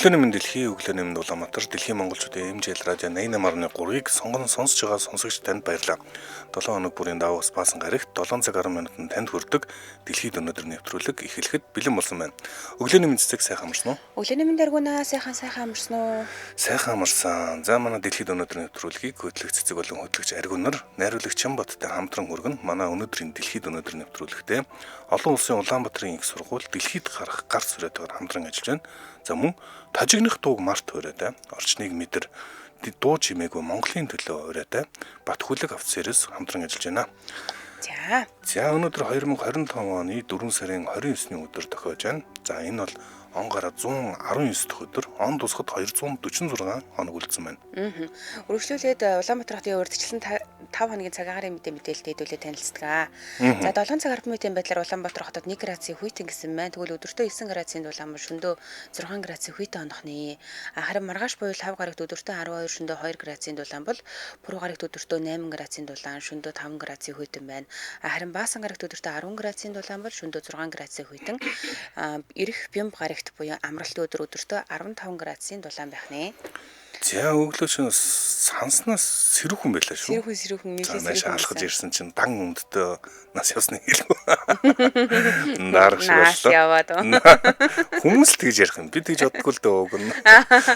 Өглөөний мэнд дэлхийн өглөөний мэнд Улаанбаатар дэлхийн монголчуудын эмжил радио 88.3-ыг сонсож байгаа сонсогч танд баярлалаа. 7 хоног бүрийн давуу спасан гарагт 7 цаг 10 минутанд танд хүрдэг дэлхийд өнөөдөр нэвтрүүлэг эхлэхэд бэлэн болсон байна. Өглөөний мэнд цэцэг сайхан амарсан уу? Өглөөний мэнд аргуна сайхан амарсан уу? Сайхан амарсан. За манай дэлхийд өнөөдөр нэвтрүүлгийг хөтлөх цэцэг болон хөтлөгч аргунаар найруулагч Чамботтой хамтран хүргэн манай өнөөдрийн дэлхийд өнөөдөр нэвтрүүлэгтээ олон улсын Улаанбаатарын их сургууль дэлхийд гарах гар сүрэтээр хамтран ажиллаж байна. За мөн тажигнах дууг март ураатай орчныг мэдэр дуу чимээгүй Монголын төлөө ураатай бат хүлэг офицерээс хамтран ажиллаж байна. За өнөөдөр 2025 оны 4 сарын 29-ний өдөр тохиож байна. За энэ бол он гараад 119 дахь өдөр, он тусахад 246 хоног үлдсэн байна. Үргэлжлүүлээд Улаанбаатар хотын урьдчилсан 5 хоногийн цаг агарын мэдээлэлтэй хэдүүлээ танилцдаг. За 7 цаг 10 минутын байдлаар Улаанбаатар хотод 1 градусын хүйтэн гэсэн байна. Тэгвэл өдөртөө 9 градусын дулаан шөндөө 6 градусын хүйтэн онохны. Харин маргааш буюу 5 гарагт өдөртөө 12 шөндөө 2 градусын дулаан бол пүрэв гарагт өдөртөө 8 градусын дулаан шөндөө 5 градусын хүйтэн байна. Харин баасан гарагт өдөртөө 10 градусын дулаан бол шөндөө 6 градусын хүйтэн. Ирэх бямб гарагт буюу амралтын өдөртөө 15 градусын дулаан байх нэ. За өглөө санснаас сэрүүхэн байлаа шүү. Сэрүүхэн нэлээд алхаж ирсэн чинь дан өмдтөө нас явсны хэлгүй. Нарах шивэллээ. Хүмүүс л тэгж ярих юм. Би тэгж боддгүй л дээ өгөн.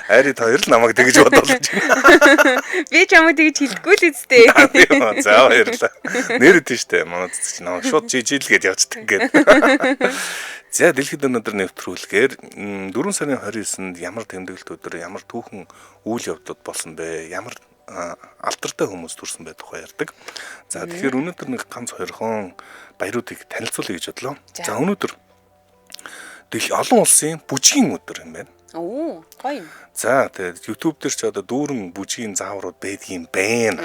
Арид хоёр л намайг тэгж бодолж байна. Би ч ямаа тэгж хэлдэггүй л үстэй. За баярлаа. Нэр дээ штэ. Манай цэцэг намайг шууд жижилгээд явцдаг гэдэг. За дэлхийд өнөөдөр нэвтрүүлгээр 4 сарын 29-нд ямар тэмдэглэлт өдөр, ямар түүхэн үйл явдлууд болсон бэ? Ямар алдартай хүмүүс төрсэн бай тухай ярьдаг. За тэгэхээр өнөөдөр нэг ганц хоёрхон баяруудыг танилцуулъя гэж бодлоо. За өнөөдөр олон улсын бүжгийн өдөр юм байна. Оо, гоё. За тэгээд YouTube дээр ч одоо дүүрэн бүжгийн зааврууд байдгийн байна.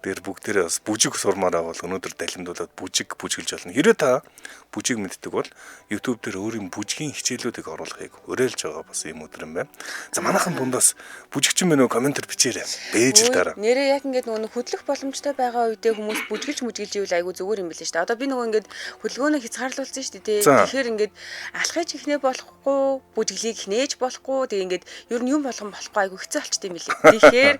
Тэр бүгдээрээ бас бүжиг сурмаараа бол өнөөдөр далимдуулаад бүжиг бүжгэлж болно. Хэрвээ та бүжиг мэддэг бол YouTube дээр өөрийн бүжгийн хичээлүүдийг оруулахыг уриалж байгаа бас юм өдөр юм байна. За манайхан дундаас бүжигчин мэнэ комментэр бичээрэй. Бээж л дараа. Нэрээ яг ингээд нөгөө хөдлөх боломжтой байгаа үедээ хүмүүс бүжгэлж ивэл айгүй зүгээр юм билээ шүү дээ. Одоо би нөгөө ингээд хөдөлгөөнөө хязгаарлуулсан шүү дээ. Тэгэхээр ингээд алхаж ихнээ болохгүй, бүжиглийг хнээж болохгүй. Тэгээ ингээд ер нь юм болгон болохгүй айгүй хэцүү болчтой юм билээ. Тэгэхээр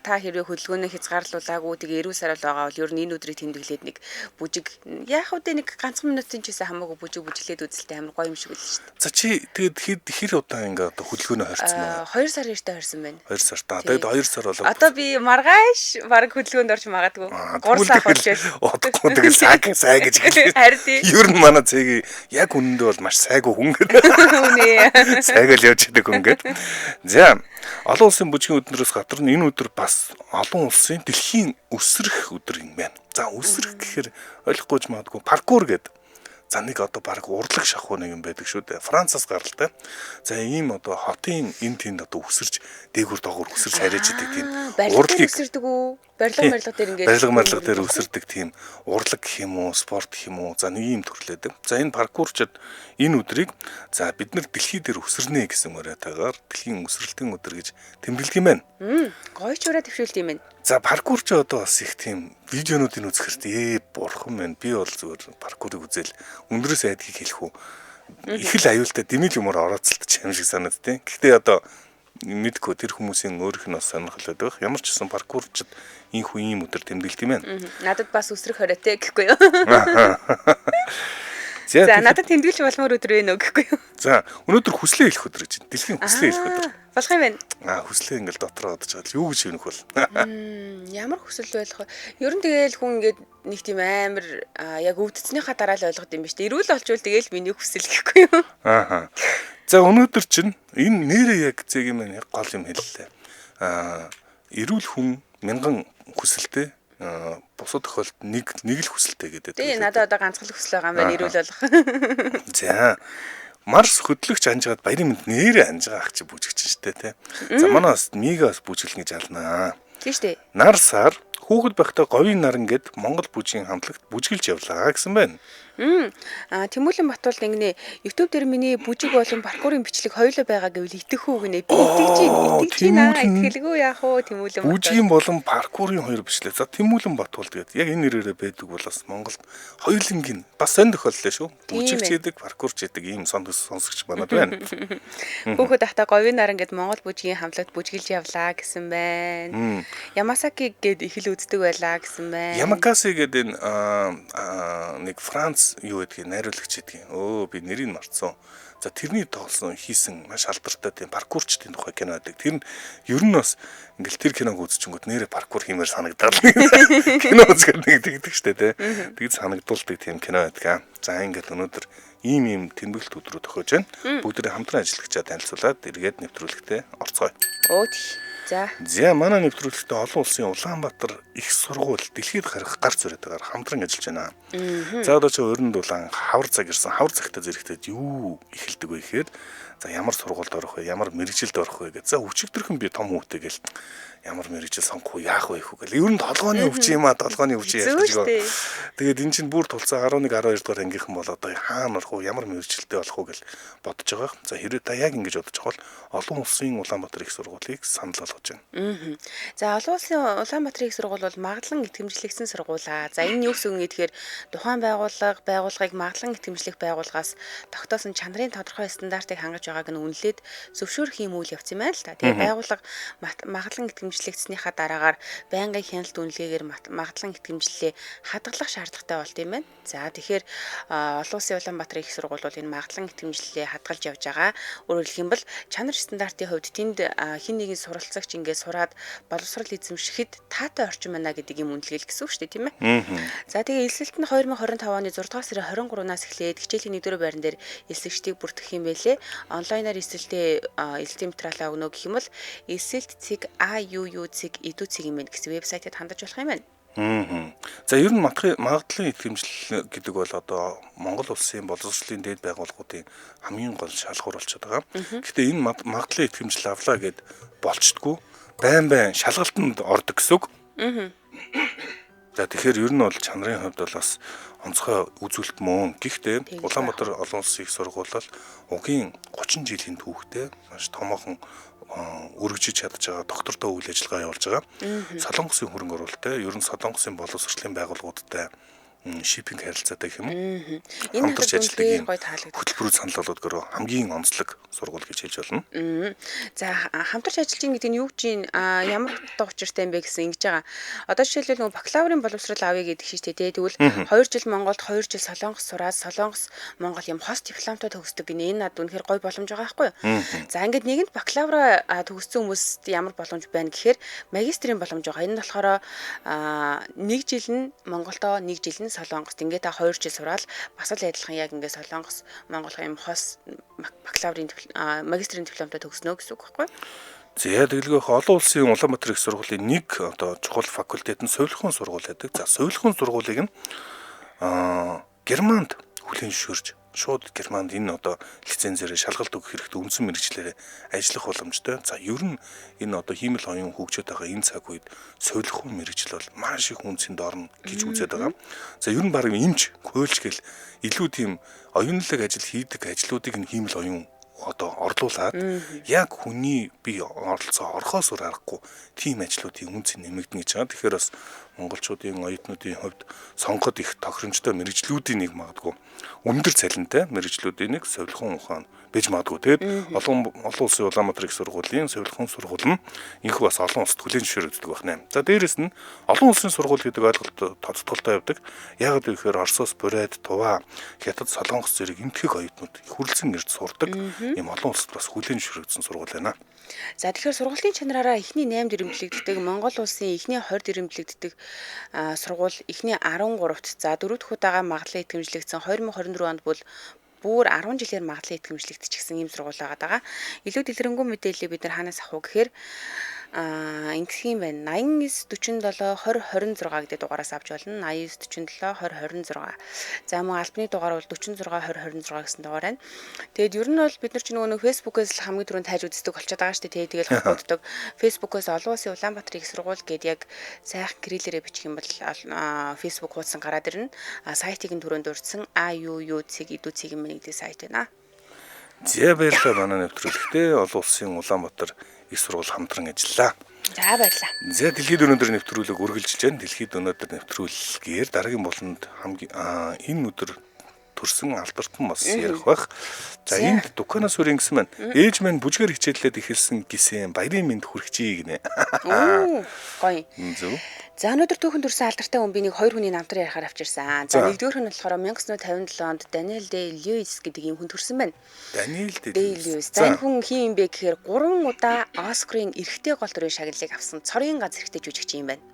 та хэрвээ хөдөлгөөнөө хязгаарлуулаагүй тэгээ эрүүл сарал байгаа бол ер нь энэ өдрийг тэмдэглээд нэг бүжиг яах вэ нэг ганцхан минутын ч гэсэн хамаагүй бүжиглээд үзэлтэй амар гоё юм шиг үлээ шүү дээ. За чи тэгээд хэр удаа ингээд одоо хөдөлгөөнөө хорьцсон бэ? 2 сар эртээ хорьсон байна. 2 сар та. Тэгээд 2 сар болоо. Одоо би маргааш баг хөдөлгөөнд орж магадгүй. 3 сар болчихвол. Одохгүй тэгээд сай гэж хэлээ. Харин тийм. Ер нь манай цэгийн яг үнэндээ бол маш сайгүй хүн гэдэг. Үнэ. Сайгал явж идэг хүн гэдэг. За олон улсын бүжгийн өдрөөс гадна энэ өдөр бас олон улсын дэлхийн өсрөх өдөр юм байна. За өсрөх гэхээр ойлгохгүйж магадгүй паркур гэдэг. За нэг одоо баг урлаг шахуу нэг юм байдаг шүү дээ. Францаас гаралтай. За ийм одоо хотын энэ тэнд одоо өсөрж дээгүр доогуур өсөрж хариж идэг тийм урлагийг өсөрдөг үү? Барилга дээр ингээд барилга дээр өсөрдөг тийм урлаг гэх юм уу, спорт гэх юм уу. За нэг юм төрлөөдөг. За энэ паркурчид энэ өдрийг за бид нар дэлхий дээр өсөрнэ гэсэн уриатаагаар дэлхийн өсрэлтийн өдөр гэж тэмдэглэдэг юм байна. Гоё ч ураа төвшүүлт юм байна. За паркур ч одоо бас их тийм видеонуудыг үзэхэрт бурхан байна. Би бол зүгээр паркурыг үзэл өндрөөс айдгийг хэлэх үү. Их л аюултай дэмэл юмор орооцолтож юм шиг санаад тийм. Гэхдээ одоо мэдгүй тэр хүмүүсийн өөрийнх нь бас сонирхолтой байх. Ямар ч гэсэн паркурчд ийхүү ийм өдөр тэмдэглэдэг юм байна. Надад бас өсрөх хориотой гэхгүй юу? За надад тэмдэглэж болмоор өдөр вэ нөө гэхгүй юу? За өнөөдөр хүслээ хэлэх өдөр гэж байна. Дэлхийн хүслээ хэлэх өдөр. Болох юм байна. Хүслээ ингээл дотроо бодож байгаа. Юу гэж хэлэх бол? Ямар хүсэл байх вэ? Ер нь тэгэл хүн ингээд нэг тийм амар яг өвдцснийхаа дараа л ойлгох юм ба шүү дээ. Эрүүл олчвол тэгэл миний хүсэл гэхгүй юу? За өнөөдөр чинь энэ нэрээ яг зэг юм яг гол юм хэллээ. Эрүүл хүн мянган хүсэлтэй бусад тохиолдолд нэг л хүсэлтэй гэдэг. Тийм надад одоо ганцхан хүсэл байгаа юм байна эрүүл болох. За Марс хөдлөгч анжгаад баярын мэнд нэрээ анжгаа ах чи бүжигчин штэ тий. За манаас мигаас бүжиглэн гэж алнаа. Тийм штэ. Нар сар хүүхэд байхдаа говийн наран гэд Монгол бүжгийн хамтлагт бүжиглж явлаа гэсэн байна. Тэмүүлэн Батболд ингэнэ YouTube дээр миний бүжиг болон паркурын бичлэг хоёулаа байгаа гэвэл итгэх үү гинэ. Би итгэж байна. Итгэлгүй яах вэ Тэмүүлэн Батболд. Бүжгийн болон паркурын хоёр бичлэг. За Тэмүүлэн Батболд гэдэг. Яг энэ нэрээрээ байдаг бол бас Монголд хоёулангийн бас сонь тохиоллоо шүү. Бүжигч гэдэг, паркурч гэдэг ийм сонсогч манад байна. Хүүхэд ахта говийн наран гэд Монгол бүжгийн хамтлагт бүжгэлж явлаа гэсэн байна. Ямасаки гэд их л үздэг байлаа гэсэн байна. Ямакаси гэдэг нэг Франц юу гэдгийг найруулагч гэдгийг. Би нэрийг мартсан. За тэрний тоглосон хийсэн маш алдартай тийм паркурчдын тухай кино байдаг. Тэр нь ер нь бас ингээл тэр киног үзчихэнгүүт нэрээ паркур хиймээр санагдаад кино үзэхэд нэгдэгдэг штэ тий. Тэгж санагдуулдаг тийм кино байдаг. За ингээд өнөөдөр ийм тэмдэглэлт өдрөө тохиож байна. Бүгдээ хамтран ажиллагчаа танилцуулаад эргээд нэвтрүүлэгтээ орцгоё. За манай нэвтрүүлэгтээ олон улсын Улаанбаатар их сургууль дэлхийд гарах гар зүрээтэйгээр хамтран ажиллаж байна. За одоо чи өрн дулаан хавар цаг ирсэн. Хавар цагтаа зэрэгтэй юу эхэлдэг вэ гэхээр за ямар сургуульд орох вэ? Ямар мэрэгжилд орох вэ гэж. За өчигдөрхөн би том хүүтэй гэл ямар мэрэгжил сонгох вэ? Яах вэ гэл. Ер нь толгойн өвч юм аа, толгойн өвч ярьж байгаа. Тэгээд эн чинь бүр тулцаа 11 12 дугаар ангийнхан бол одоо хаана орох вэ? Ямар мэрэгжилтэй болох вэ гэл бодож байгаа. За хэрвээ та яг ингэж бодож байгаа бол олон улсын Улаанбаатар их сургуулийг санал болгож байна. За олон улсын Улаанбаатар их сургууль бол магадлан итгэмжлэгдсэн сургуулаа. За энэ юу гэсэн үг гэхээр тухайн байгууллагыг магадлан итгэмжлэх байгууллагаас тогтоосон чанарын тодорхой стандартыг хангаж байгааг нь үнэлээд зөвшөөрөх юм үйл явц юм байна л та. Тэгээ байгууллага магадлан итгэмжлэгдснийхаа дараагаар байнгын хяналт үнэлгээгээр магадлан итгэмжлэлээ хадгалах шаардлагатай болт юм байна. За тэгэхээр олон улсын Улаанбаатар их сургууль бол энэ магадлан итгэмжлэлээ хадгалж явж байгаа. Өөрөөр хэлэх юм бол чанар стандартын хувьд тэнд хин нэгэн суралцагч ингээд сураад боловсрол эзэмшихэд таатай орчин байна гэдэг юм үнэлгээл гэсэн үг шүү дээ, тийм ээ. За тэгээ элсэлт нь 2025 оны 6 дугаар сарын 23-наас эхлээд хичээлийн 1-р байран дээр элсэгчдийг бүртгэх юм байлээ. Онлайнаар элсэлтийн материалаа өгнө гэх юм бол elselt.auu.edu.cg юм гэсэн вебсайтад хандаж болох юм байна. За ер нь магадлалын итгэмжлэл гэдэг бол одоо Монгол улсын боловсролын дээд байгууллагуудын хамгийн гол шалгуур болчиход байгаа. Гэхдээ энэ магадлалын итгэмжлэл авлаа гэд болчдгүй байн шалгалтанд ордог гэсэн үг. За тэгэхээр ер нь бол чанарын хувьд бол бас онцгой үзүүлэлт мөн. Гэхдээ Улаанбаатар олон улсын их сургууль бол угийн 30 жилийн түүхтэй маш томоохон өргөжиж чадж байгаа доктортой үйл ажиллагаа явуулж байгаа. Солонгосын хөрөнгө оруулалттай, ер нь Солонгосын боловсролын байгууллагуудтай шиппинг харилцаатай гэх юм уу? Энэ хамтарч ажилладаг хөтөлбөрүүд санал болгохоор хамгийн онцлог сургууль гэж хэлж болно. За хамтарч ажиллаж байгаа гэдэг нь юу гэж ямар утга учиртай юм бэ гэсэн ингэж байгаа. Одоо жишээлбэл нөгөө бакалаврын боловсрол авъя гэдэг шүү дээ. Тэгвэл 2 жил Монголд 2 жил Солонгос сураад Солонгос Монгол юм хост дипломтой төгсдөг гинэ. Энэ над үнэхээр гой боломж байгаа байхгүй юу? За ингээд нэгэнд бакалавра төгссөн хүмүүст ямар боломж байна гэхээр магистрийн боломж байгаа. Энэ нь болохоор 1 жил нь Монголдоо 1 жил нь Солонгост ингээд та 2 жил сураал бас л адилхан яг ингээд Солонгос Монголын юм хос бакалаврын магистрийн дипломтой төгснө гэсэн үг байхгүй юу? За тэгэлгүйх олон улсын Улаанбаатар их сургуулийн нэг одоо чухал факультет нь Совилхон сургууль байдаг. За Совилхон сургуулийг нь Германд хүлээн зөвшөөрж шууд Германд энэ одоо лицензээр шалгалт өгөх хэрэгтэй үндсэн мэргэжлэрээ ажиллах боломжтой. За ер нь энэ одоо хиймэл оюун хөгжөөд байгаа энэ цаг үед Совилхон мэргэжил бол маш их үнцэн дорно гэж үзээд байгаа. За ер нь баг эмч, хуульч гэл илүү тийм оюунлаг ажил хийдэг ажлуудыг нь хиймэл оюун одоо орлуулад яг хүний бие оролцоо орхоос өөр аргагүй тийм ажлуудын үнц нэмэгдэнэ гэж байгаа. Тэгэхээр бас монголчуудын оюутнуудын хувьд сонгоход их тохиромжтой мэрэгжлүүдийн нэг магадгүй өндөр цалинтай мэрэгжлүүдийн нэг Совилхон ухаан бэж магадгүй. Тэгээд олон улсын Улаанбаатар их сургуулийн Совилхон сургууль нь инх бас олон улсад хүлээн зөвшөөрөгддөг байна. За дээрэс нь олон улсын сургууль гэдэг ойлголт тодтолтой явдаг. Яг л ихээр Оросоос Бурайд, Тува, Хятад, Солонгос зэрэг энтгэх оюутнууд хүрлцэн ирж сурдаг. Ийм олон улсад бас хүлээн зөвшөөрөгдсөн сургууль байна. За тэгэхээр сургуулийн чанараараа эхний 8 дэрэмжлэгддэг Монгол улсын эхний 20 дэрэмжлэгддэг сургууль эхний 13-т за 4 дахь удаага магадлан итгэмжлэгдсэн 2024 онд бол бүр 10 жилээр магадлан итгэмжлэгдчихсэн ийм сургууль байгаа. Илүү дэлгэрэнгүй мэдээллийг бид нар хаанаас авах вэ гэхээр ингэх юм байна. 89 47 20 26 гэдэг дугаараас авч болно. 89 47 20 26. За мөн албаны дугаар бол 46 20 26 гэсэн дугаар байна. Тэгээд ер нь бол бид нар ч нөгөө Facebook-ээс л хамгийн түрүүнд хайж үздэг болчиход байгаа шүү дээ. Тэгээд холбогддог. Facebook-ээс олон улсын Улаанбаатар их сургууль гэдэг яг сайхан кириллээрээ бичих юм бол Facebook хуудсан гараад ирнэ. Сайтыг нь түрүүнд дурдсан AUUC идүүцгийн нэг сайт байна. За баярлалаа манай нэвтрүүлэгтээ олон улсын Улаанбаатар их сургууль хамтран ажиллаа. За баярлалаа. За дэлхийд өнөөдөр нэвтрүүлэг үргэлжилж байна. Дэлхийд өнөөдөр нэвтрүүлгээр дараагийн болонд хамгийн энэ өдөр төрсөн албартан бас ярих байх. За энд Дукана сүрийн гэсэн маань ээж маань бүжгээр хичээллээд эхэлсэн гисэн баярын мэнд хүргэжий гинэ. Оо гоё. Зөв. За өнөөдөр түүхэн төрсэн алдартай хүн би нэг хоёр хүний намтар ярихаар авчирсан. За нэгдүгээр нь болохоор 1957 онд Daniel Day-Lewis гэдэг юм хүн төрсэн байна. Daniel Day-Lewis. За энэ хүн хин юм бэ гэхээр 3 удаа Оскарын эрэгтэй гол дүрийн шагналыг авсан цорын ганц эрэгтэй жүжигчин юм байна.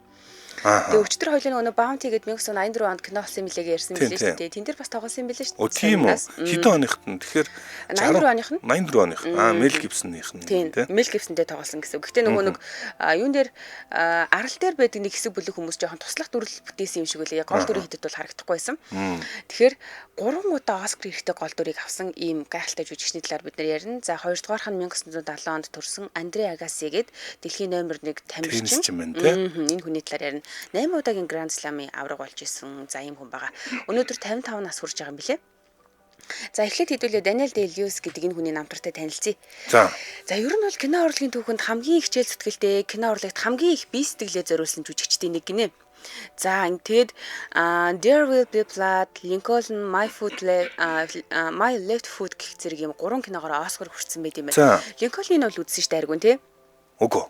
Тэгээ өчтөр хоёлын нөгөө Bounty гэдэг 1984 онд кино болсон мэлээгээ ярьсан билээ шүү дээ. Тэн дээр бас тоглосон билээ шүү дээ. Тийм үү. Хэдэн оныхт нь тэгэхээр 84 оных нь 84 оных. Mel Gibson-ных нь тийм. Mel Gibson-тэй тоглосон гэсэн. Гэхдээ нөгөө нэг юун дээр арал дээр байдаг нэг хэсэг бүлэг хүмүүс жоохон туслах дүрэл бүтээсэн юм шиг үлээ. Яг гол дүрийн хэдэд бол харагдахгүй байсан. Тэгэхээр 3 удаа Оскар эрэгтэй гол дүрийг авсан ийм гайхалтай жүжигчний талаар бид нар ярина. За хоёрдугаарх нь 1970 онд төрсэн Андре Агаси гээд дэлхийн номер 1 тамирчин. Энэ хүний талаар ярина. 8 удаагийн Grand Slam-ийн авраг болж исэн за ийм хүн байгаа. Өнөөдөр 55 нас хүрч байгаа юм билэ. За эхлээд хэдүүлээ Daniel Day-Lewis гэдэг энэ хүний намтартай танилцъя. За ер нь бол кино урлагийн түүхэнд хамгийн их хичээл зүтгэлтэй кино урлагт хамгийн их бие сэтгэлээ зориулсан жүжигчдийн нэг гинэ. За тэгээд There Will Be Blood, Lincoln, My Left Foot гэх зэрэг юм 3 киногоор Оскар хүртсэн байт юм байна. Lincoln-ийг бол үзсэн шүү дээ аргун тий? Үгүй.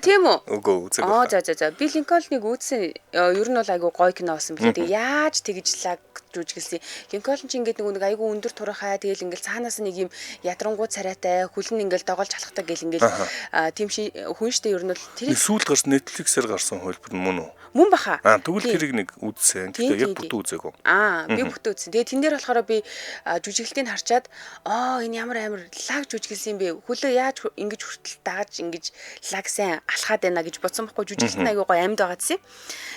Тийм үү? Үгүй үзэг. За. Би Lincoln-ыг үзсэн. Ер нь бол айгүй гоё кино болсон билээ. Тэгээ яаж тэгж лаг жүжиглсэн. Lincoln ч ингээд нэг айгүй өндөр турхай тэгэл ингээд цаанаас нэг юм ядрангуу царайтай хүлэн ингээд доголж халахдаг гэл ингээд тийм хүн штэ ер нь бол тэр сүүлд гарсан Netflix-ээр гарсан хөлбөр нь мөн үү? Мөн баха. Тэгвэл тэрийг нэг үзсэн. Тэгээ яг бүтэн үзээгүй. Би бүтэн үзсэн. Тэгээ тэн дээр болохоор би жүжиглэлтийг харчаад энэ ямар амар лаг жүжиглсэн бэ? Хөлөө яаж ингэж хүртэл дагаж ингэж лаг сайн алхаад байна гэж бодсон байхгүй жүжиглэлт нь айгүй гоё амьд байгаа гэсэн.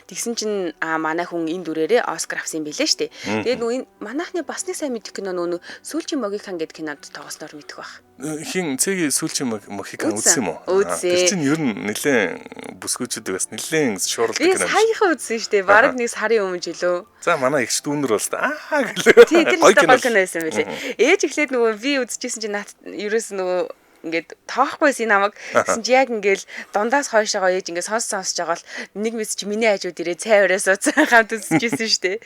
Тэгсэн чинь манай хүн энэ дүрээрээ Оскар авсан юм билээ штэ. Тэгээд нөгөө энэ манайхны бас нэг сайн мэдэх кино нөгөө Сүүлчийн Могикан гэдэг кинод тоглосноор мэдэх байх. Хин цэгийн Сүүлчийн Могикан үзсэн юм уу? Тэр чинь ер нь нэлээд бүсгүүчүүд бас нэлээд шуурладаг кино. Би саяхан үзсэн штэ. Бараг нэг сарын өмнө жилөө. За манай ихч дүүнэр бол гэлээ. Тийм тэр гоё кино байсан байлээ. Ээж эхлээд нөгөө би үзчихсэн чинь наад ерөөс нөгөө ингээд тоохгүй намайг гэсэн чи яг ингээл дундаас хойшоогоо ээж ингээд сонсож байгаа бол нэг мэс чи миний хажууд ирээ цай өрөөс уцаа хамт үзчихсэн шүү дээ.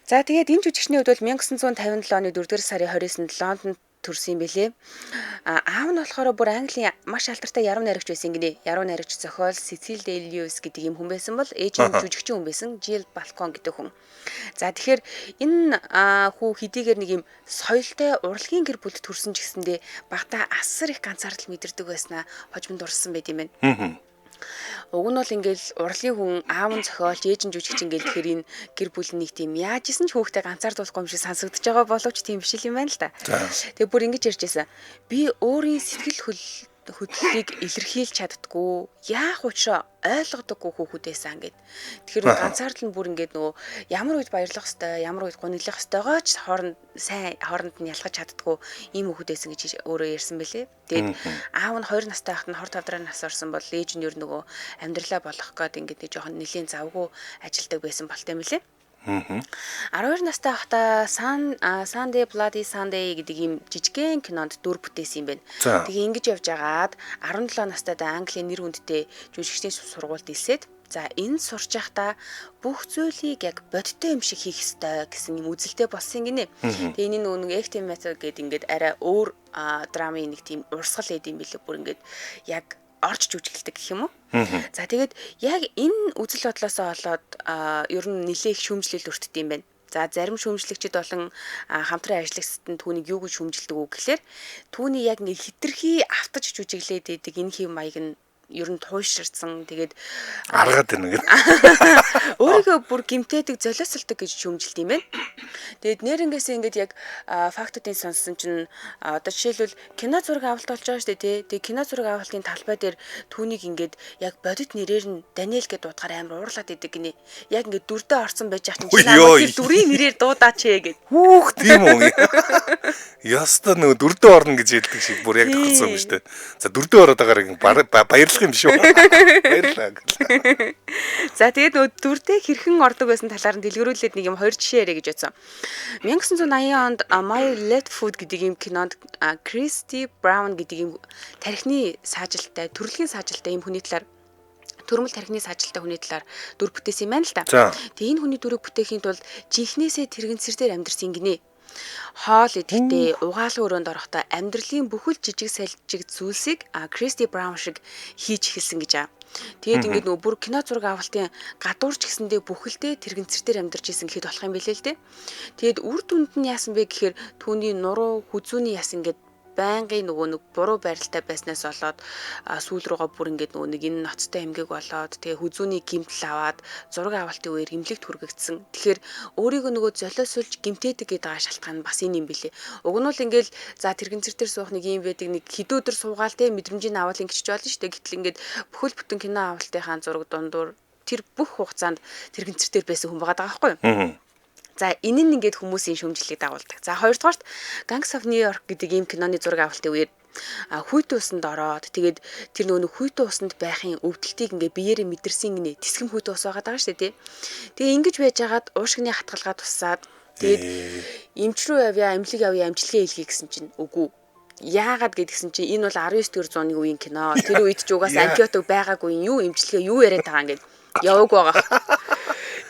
За тэгээд энэ жүжигчний хувьд бол 1957 оны 4-р сарын 29-нд Лондонд төрсөн юм бэлээ. Аав нь болохоор бүр Английн маш алдартай яруу найрагч байсан гинэ. Яруу найрагч зохиол Cecil Day-Lewis гэдэг юм хүн байсан бол ээж нь жүжигчин хүн байсан. Jill Balcon гэдэг хүн. За тэгэхээр энэ хүү хэдийгээр нэг юм соёлтой урлагийн гэр бүлд төрсөн ч гэсэндээ багтаа асар их ганцаардал мэдэрдэг байснаа хожимд урсан байт юм байна. Уг нь бол ингээл урлагийн хүн аав нь зохиолч ээж нь жүжигч ингээл тэгэхээр энэ гэр бүл нэг тийм яаж исэн ч хүүхдээ ганцаардуулахгүй юм шиг сонсогдож байгаа боловч тийм биш юм байна л да. Тэгээ бүр ингэж ярьж байсан. Би өөрийн сэтгэл хөдлөлийг илэрхийлж чаддгүй яах учраа ойлгодоггүй хүүхдээсэн гэд. Тэгэхээр ганцаардал нь бүр ингээд нөгөө ямар үед баярлах хэвээр ямар үед гуниглах хэвээргоо ч хооронд нь ялгаж чаддгүй ийм хүүхдээсэн гэж өөрөө ярьсан бэлээ. Тэгээд аав нь 2 настай байхад нь хор тавдраа нас орсон бол ээж нь ер нөгөө амьдралаа болгох гээд ингээд нэг жоохон нэлийн завгүй ажилдаг байсан болтой юм лээ. 12 настай байхдаа Sunday Bloody Sunday гэдэг ийм жижигхэн кинонд дүр бүтээсэн юм байна. Тэгээ ингэж явж агаад 17 настайдаа Английн нэр хүндтэй жүжигчдийн сургуульд илсээд за энэ сурч байхдаа бүх зүйлийг яг бодтой юм шиг хийх ёстой гэсэн юм үзэлтэй болсон гинэ. Тэгээ энэ нэг acting method гэдэг ингээд арай өөр драмын нэг тийм урсгал эд юм билээ бүр ингээд яг орж жүжиглдэг гэх юм уу. За тэгээд яг энэ үзэл бодлосоо болоод ер нь нэлээх шүүмжлэл өртдөг юм байна. За зарим шүүмжлэгчид болон хамтран ажиллагчид нь түүнийг юу гэж шүүмжилдэг үү гэхээр түүний яг нэг хитрхи автаж жүжиглээд идэг энэ хэв маяг нь ер нь туйширсан. Тэгээд аргаад байна гэдэг. өөрийгөө бүр гимтээдэг золиослдог гэж шүүмжилт юм байна. Тэгээд нэрнгээс ингээд яг фактуудыг сонссон чинь одоо жишээлбэл кино зураг авалт болж байгаа шүү дээ тий. Тэгээд кино зураг авалтын талбай дээр түүнийг ингээд яг бодит нэрээр нь Даниэл гэдээ дуудахаар амар уурлаад идэг гинэ. Яг ингээд дүрдээ орсон байж байгаа чинь намайг дүрийн нэрээр дуудаач гэдэг. Хүүх тийм үү. Яста нөгөө дүрдээ орно гэж хэлдэг шиг бүр яг тохирсон юм шүү дээ. За дүрдээ ороод байгаагаар баярлах юм биш үү? Баярлаа. За тэгээд нөгөө дүрдээ хэрхэн ордог байсан талаар нь дэлгэрүүлээд нэг юм хоёр жишээ яриа гэж бодсон. 1980 онд My Left Foot гэдэг юм кинонд Кристи Браун гэдэг юм тархины саажилттай, төрөлхийн саажилттай юм хүний талаар төрмөл тархины саажилттай хүний талаар дүр бүтээсэн юм байна л да. Тэгээ энэ хүний дүрийг бүтээхийн тулд жинхнээсээ тэрэгцэр дээр амьдэрсэн гинэ. Хоол идэхдээ угаалгын өрөөнд орохдоо амьдралын бүхэл жижиг сальжиг зүйлсийг Кристи Браун шиг хийж эхэлсэн гэж аа. Тэгээд ингээд нөгөө бүр кино зураг авалтын гадуурч гэсэндээ бүхэлдээ тэрэгцэр дээр амьдарч исэн гэхэд болох юм билээ л дээ. Тэгээд үр дүнд нь яасан бэ гэхээр түүний нуруу хүзүүний яс ингээд байнгын нөгөө нэг буруу байралтай байснаас болоод сүүл рүүгээ бүр ингээд нөгөө нэг энэ ноцтой эмгэг болоод тэгээ хүзүүний гимтэл аваад зураг авалтын үеэр имлэгт хүргэгдсэн. Тэгэхээр өөрийгөө нөгөө золиосулж гимтээдэг гэдэг шалтгаан нь бас энэ юм билээ. Уг нь бол ингээд за тэрэгцэр дээр суух нэг юм байдаг нэг хэдэн өдөр суугаал те мэдрэмжийн авал ингэч болно шүү дээ. Гэтэл ингээд бүхэл бүтэн кино авалтынхаа зураг дундуур тэр бүх хугацаанд тэрэгцэр дээр байсан хүн байгаа байхгүй юу? За энэ нь ингээд хүмүүсийн шүүмжлэлийг дагуулдаг. За хоёрдугаарт Gangs of New York гэдэг ийм киноны зураг авалтын үеэр хүйтэн усанд ороод тэгээд тэр нөгөө хүйтэн усанд байхын өвдөлтийг ингээд биеэрээ мэдэрсэн гинэ тэсгэм хүйтэн ус байгаа шүү дээ тий. Тэгээ ингэж байж хагаад уушгины хатгалгаа туссаад тэгээд эмч рүү явъя, эмнэлэг явъя, эмчилгээ хийлгэе гэсэн чинь үгүй. Яагаад гэдгсэн чинь энэ бол 19-р зууны үеийн кино. Тэр үед ч угаас антибиотик байгаагүй юу эмчилгээ юу яриад байгаа ингээд яваагүй байгаа.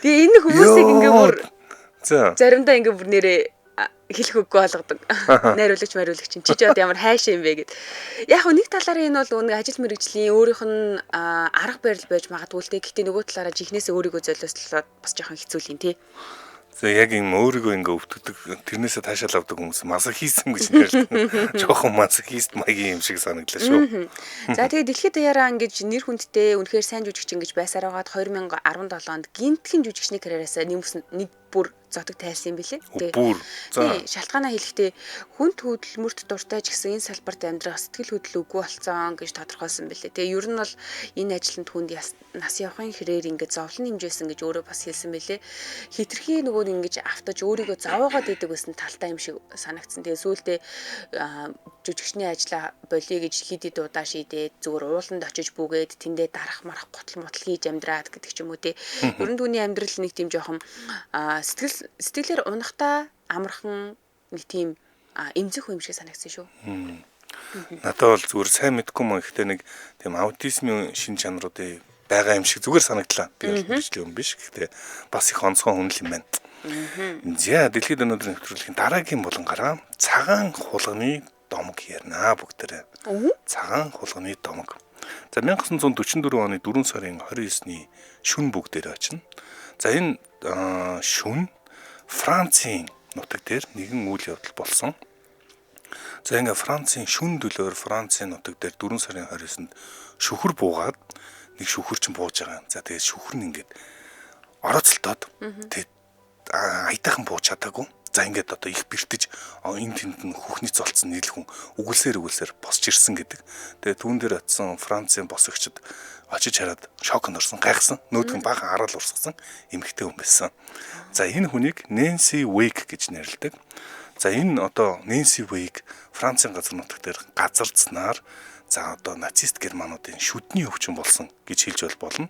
Тэгээ энэ хүмүүсийг ингээд бүр заримдаа ингээ бүр нэрээ хэлэх үггүй болгодог. Найруулагч чинь чи ч одоо ямар хайшаа юм бэ гэд. Яг нэг талаараа энэ бол нэг ажил мэргэжлийн өөрийнх нь арга барил байж магадгүй л дээ. Гэхдээ нөгөө талаараа жихнээсээ өөрийгөө золиослоод бас жоохон хэцүү л юм тий. За яг юм өөрийгөө ингээ өвтгдөг тэрнээсээ таашаал авдаг хүмүүс мазохизм гэж нэрлэдэг. Жоохон мазохист маягийн юм шиг санагдлаа шүү. За тэгээ дэлхийд даяараа ингэж нэр хүндтэй үнэхээр сайн жүжигчин гэж байсаар байгаад 2017 онд гинтхэн жүжигчний карьераасаа нэг бүр зодог тайлсан юм билээ. Бүр. За шалтгаанаа хэлэхдээ хүнд хөдөлмөрт дуртай ч гэсэн энэ салбарт амьдрах сэтгэл хөдлөл үгүй болцсон гэж тодорхойлсон билээ. Тэгээ ер нь бол энэ ажилд хүнд нас явахын хэрээр ингээд зовлон хэмжээсэн гэж өөрөө бас хэлсэн билээ. Хитрхи нөгөө ингэж автаж өөрийгөө зовоогоод идэг гэсэн талтай юм шиг санагдсан. Тэгээ сүүлдээ жүжигчний ажлаа болиё гэж хэд хэд удаа шийдээд зүгээр ууланд очиж бүгээд тэндээ дарах марах готл мотл хийж амьдраад гэдэг ч юм уу те. Ер нь түүний амьдрал нэг тийм жоохон сэтгэлээр унахтаа амархан нэг тийм эмзэх юм шиг санагдсан шүү. Надад бол зүгээр сайн мэдгүй мөн ихтэй нэг тийм аутизмын шин чанаруудыг байгаа юм шиг зүгээр санагдлаа. Би бол мэржлийн хүн биш. Гэхдээ бас их онцгой хүн юм байна. За дэлхийд өнөөдрийн нэвтрүүлгийн дараагийн булангараа цагаан хулганы домог ярина бүгдээрээ. Цагаан хулганы домог. За 1944 оны 4 сарын 29-ний шүн бүгдээрээ очино. За энэ шүн Францын нутаг дээр нэгэн үйл явдал болсон. За ингээ Францын шүн дөлөөр Францын нутаг дээр 4 сарын 29-нд шүхэр буугаад нэг шүхэр чинь бууж байгаа. За тэгээд шүхэр нь ингээд орооцолтоод тэгээд аятайхан бууж чадаагүй. За ингээд одоо их бэртэж энэ тэнд нь хүүхний золцсон нийлхэн үгэлсээр босч ирсэн гэдэг. Тэгээд түүн дээр атсан Францын босогчд очиж хараад шокнд орсон, гайхсан, нөөдгөн баахан хараал урсгасан эмэгтэй хүн байсан. За энэ хүнийг Нэнси Вейк гэж нэрлэдэг. За энэ одоо Нэнси Вейк Францын газар нутаг дээр газардснаар за одоо нацист германуудын шүдний өвчин болсон гэж хэлж болно.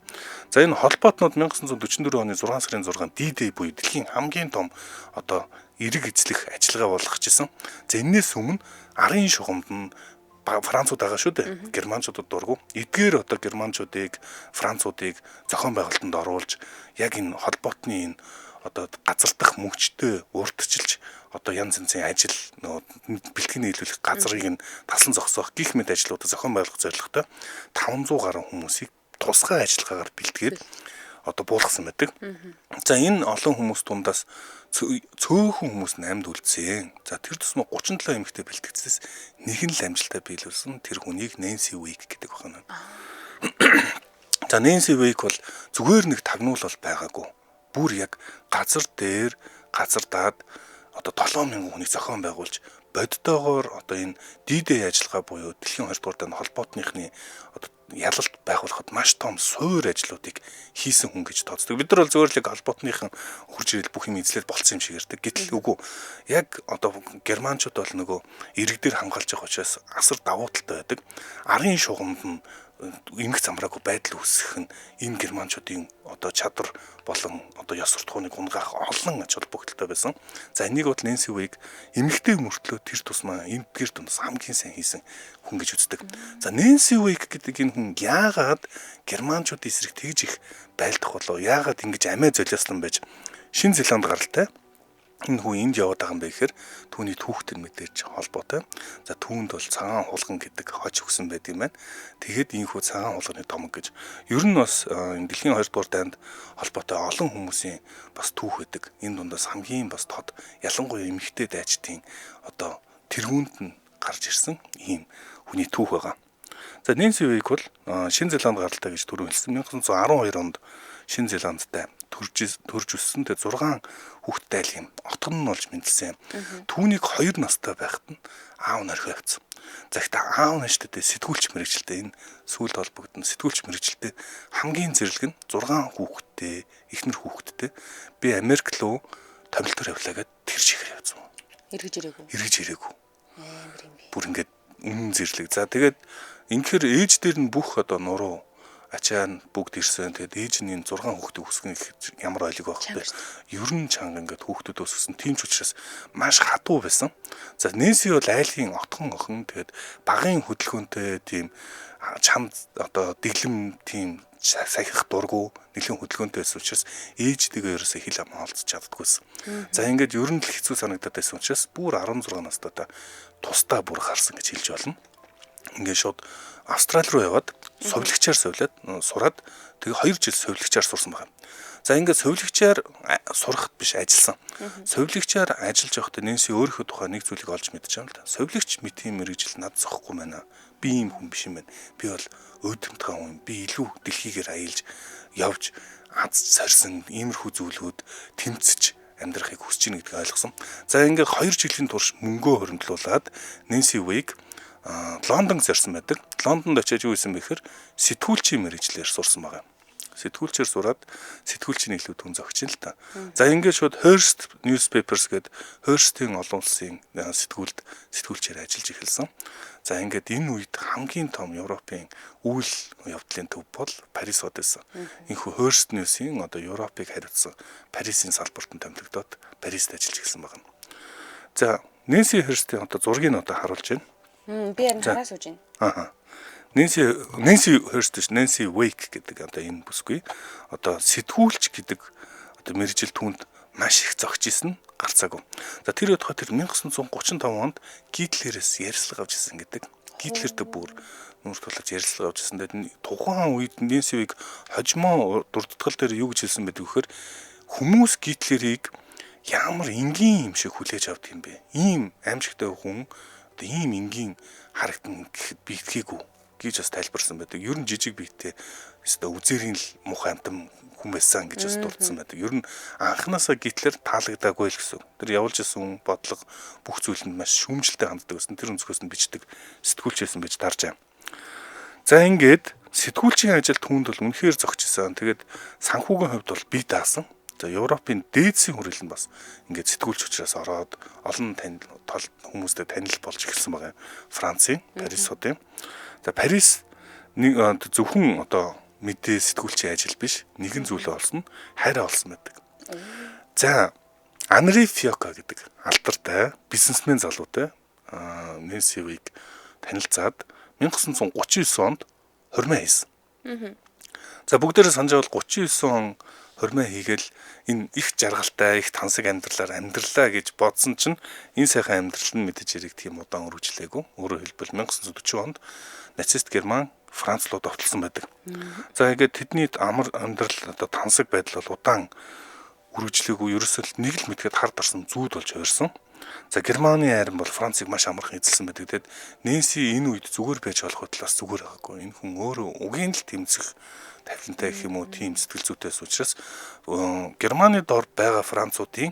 За энэ холбоотнууд 1944 оны 6 сарын 6-нд D-Day буюу дэлхийн хамгийн том одоо эрэг эзлэх ажиллагаа болгочихсон. За энэс өмнө арын шугамд нь Францууд байгаа шүү дээ. Германчуудад дургу. Эдгээр одоо германчуудыг, Француудыг зохион байгуулалтанд оруулж яг энэ холбоотны энэ одоо газардах мөнгөчтэй урдчилж одоо янз янзын ажил бэлтгэн нийлүүлэх газрыг нь тасан зогсоох гих мэт ажлуудад зохион байгуулах зорилготой 500 гаруй хүмүүсийг тусгай ажиллагаагаар бэлтгээд одоо буулгасан байдаг. За энэ олон хүмүүс дундаас цөөхөн хүмүүс 8-д үлдсэн. За тэр тусмаа 37 эмэгтэй бэлтгэгдсээс нэг нь л амжилтаа биелүүлсэн. Тэр хүнийг Нэнси Вейк гэдэг байна. За Нэнси Вейк бол зүгээр нэг тагнуулал байгаагүй. Бүр яг газар дээр газар даад одоо 7000 хүний зохион байгуулж бодтойгоор одоо энэ D-Day ажиллагаа буюу дэлхийн 2 дугаар дааны холбоотныхны одоо ялалт байгуулахад маш том суур ажлуудыг хийсэн хүн гэж тооцдог. Бид нар бол зөвхөн л холбоотныхан хурж ирэл бүх юм эзлээд болцсон юм шиг ярьдаг. Гэтэл үгүй. Яг одоо германчууд бол нөгөө иргэдээр хамгаалж байгаа учраас асар давуу талтай байдаг. Арын шугамд нь эмх замраагүй байдал үүсгэх нь энэ германчуудын одоо чадвар болон одоо ёс суртахууныг унгаах олон ач холбогдолтой байсан. За энийг бол Нэнси Вейк эмэгтэй мөртлөө тэр тусмаа эдгээр дундас хамгийн сайн хийсэн хүн гэж үздэг. За Нэнси Вейк гэдэг энэ хүн яагаад германчуудын эсрэг тэгж их байлдах болов? Яагаад ингэж амиа золиослон байж Шинэ Зеланд гаралтай энэ хүн энд яваад байгаа юм бэ гэхээр түүний түүхтэй мэдээж холбоотой. За түүнд бол цагаан хулган гэдэг хож өгсөн байт юм байна. Тэгээд энэхүү цагаан хулганы томог гэж ер нь бас энэ дэлхийн 2 дугаар дайнд холбоотой олон хүмүүсийн бас түүх байдаг. Энэ дундаас хамгийн бас тод ялангуяа эмэгтэй дайчдын одоо тэргүүнд нь гарч ирсэн ийм хүний түүх байгаа. За Нэнси Вейк бол Шинэ Зеланд гаралтай гэж түрүү хэлсэн. 1912 онд Шинэ Зеландтай төрж өссөн. Тэгээд 6 хүүхэдтэй айлын отгон нь болж мэндэлсэн. Түүнийг 2 настай байхад нь аав нь орхио явцсан. За ихтэй аав нь штэ сэтгүүлч мэрэгчлээ энэ сүүлд холбогдсон сэтгүүлч мэрэгчлээ хамгийн зэрлэг нь 6 хүүхэдтэй эхнэр хүүхэдтэй би Америк руу томилтоор явлаа гэд тэр чигээр явцсан. Эргэж ирээгүй. Бүр ингээд үнэн зэрлэг. За тэгээд инхээр ээж дээр нь бүх одоо нуруу ачаа нь бүгд ирсэн. Тэгээд ээж нь энэ 6 хүүхдийг өсгөн их ямар ойлог байх вэ? Ер нь чанга ингээд хүүхдүүд өсгсөн. Тийм ч учраас маш хатуу байсан. За Нэнси бол айлын отхон охин. Тэгээд багын хөдөлгөөнтэй тийм чамд одоо дэглэм тийм сахих дургу нэлийн хөдөлгөөнтэй байсан учраас ээжтэйгээ ерөөсөө хил ам олцож чаддаггүйсэн. За ингээд ер нь л хэцүү санагдаад байсан учраас бүр 16 настайдаа тусдаа бүр харсан гэж хэлж болно. Ингээд шууд Австрали руу яваад сувилагчаар сураад тэгээ 2 жил сувилагчаар сурсан байна. За ингээд сувилагчаар сурахад биш ажилласан. Сувилагчаар ажиллаж байхдаа Нэнси өөрийнхөө тухай нэг зүйлийг олж мэдчихэв л да. Сувилагч мэтийн мэрэгжил над зохгүй байна. Би ийм хүн биш юм байна. Би бол өөдрөмтгай хүн. Би илүү дэлхийгээр аялж явж аз сарсан иймэрхүү зүйлүүд тэмцэж амьдрахыг хүсэж байна гэдгийг ойлгосон. За ингээд 2 жилийн турш мөнгөө хоригдлуулад Нэнси Вейк Лондонд зорьсон байдаг. Лондонд очиж юу хийсэн бэ гэхээр сэтгүүлчийн мэрэгчлэр сурсан байгаа. Сэтгүүлчээр сураад сэтгүүлчийн илүү түн зогч л та. За ингээд шууд Hearst Newspapers гэдэг Hearst-ийн олон улсын сэтгүүлчээр ажиллаж эхэлсэн. За ингээд энэ үед хамгийн том Европын үйл явдлын төв бол Парис хот байсан. Энэхүү Hearst News-ийн одоо Европыг хариуцсан Парисын салбарт нь томилогдоод Парист ажиллаж эхэлсэн байна. За Нэнси Hearst-ийн одоо зургийг нь одоо харуулж байна. Би харин хараа сууж байна. Нэнси Hearst Нэнси Вейк гэдэг одоо энэ бүсгүй одоо сэтгүүлч гэдэг одоо мэрэгжил түүнд маш их зогч исэн гарцаагүй. За тэр удаа тэр 1935 онд Гитлерээс ярилцлага авч исэн гэдэг. Гитлертэй бүр нүүр тулж ярилцлага авч исэн. Тэгээд тухайн үед Нэнси Вейк хожимоо дурдтгал дээр юу гэж хэлсэн байдаг вэхээр хүмүүс Гитлерийг ямар энгийн юм шиг хүлээж авдаг юм бэ? Ийм аимшигтай хүн одоо ийм энгийн харагдан гэхэд бийтгээгүй гэж бас тайлбарсан байдаг. Ер нь жижиг биеттэй өстой үзэрийн л муухай амтан хүн байсан гэж бас дурдсан байдаг. Ер нь анханасаа Гитлер таалагдаагүй л гэсэн. Тэр явуулж исэн бодлого бүх зүйлэнд маш шүүмжлэлтэй ханддаг гэсэн. Тэр өнцгөөс нь бичдэг сэтгүүлчээсэн байж тарж байгаа. За ингээд сэтгүүлчийн ажил түүнд бол үнэхээр зогчсон. Тэгээд санхүүгийн хувьд бол бие даасан. За Европын дээдсийн хүрээлэн бас ингээд сэтгүүлч учраас ороод олон хүмүүстэй танил болж эхэлсэн байгаа. Францын Парис хотын. За Парис нэг зөвхөн одоо мэдээ сэтгүүлчийн ажил биш, нэгэн зүйлээ олсон, хайраа олсон байдаг. За Анри Фьока гэдэг алдартай бизнесмен залуутай Нэнси Вейк танилцаад 1939 онд хурмаа хийсэн. За бүгдээрээ санаж бол 39 он хурмаа хийгээл энэ их жаргалтай, их тансаг амьдралаа гэж бодсон чинь энэ сайхан амьдрал нь мэдээж хэрэг тийм удаан үргэлжлээгүй. Өөрөөр хэлбэл 1940 онд нацист Герман Франц руу довтлсон байдаг. За ингээд тэдний амар амьдрал одоо тансаг байдал бол удаан үргэлжлээгүй. Ерөөсөө нэг л мэдгээд хар дарсан зүүд болж хувирсан. За Германы хайран бол Францыг маш амархан эзэлсэн байдаг. Тэгэд Нэнси энэ үед зүгээр байж болох талаас зүгээр байгаагүй. Энэ хүн өөрөө угийн л тэмцэх тавилантай гэх юм уу, тийм сэтгэл зүйтэй учраас Германы дор байгаа Француудын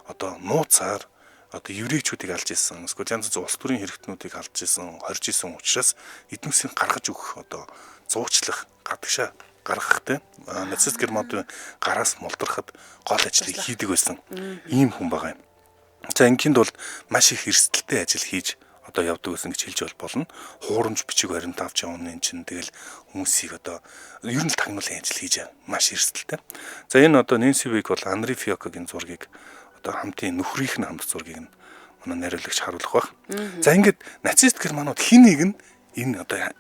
одоо нууцаар одоо еврейчүүдийг алж исэн, эсвэл янз бүрийн улс төрийн хэрэгтнүүдийг алж исэн, хорж исэн учраас эднүсийг гаргаж өгөх одоо зуучлах, гадагшаа гаргахтай нацист Германы гараас мулдрахад гол ажлыг хийдэг байсан ийм хүн байгаа юм. За инкинд бол маш их эрсдэлтэй ажил хийж одоо явдаг гэсэн гэж хэлж болно. Хуурамч бичиг баримт авч явна энэ чинь тэгэл хүмүүсийг одоо ер нь тагнуулын ажил хийж маш эрсдэлтэй. За энэ одоо Нэнси Вейк бол Анри Фиокогийн зургийг одоо хамтын нөхрийнх нь хамт зургийг нь манай найруулагч харуулах баг. За ингээд нацист Германууд хин нэг нь энэ одоо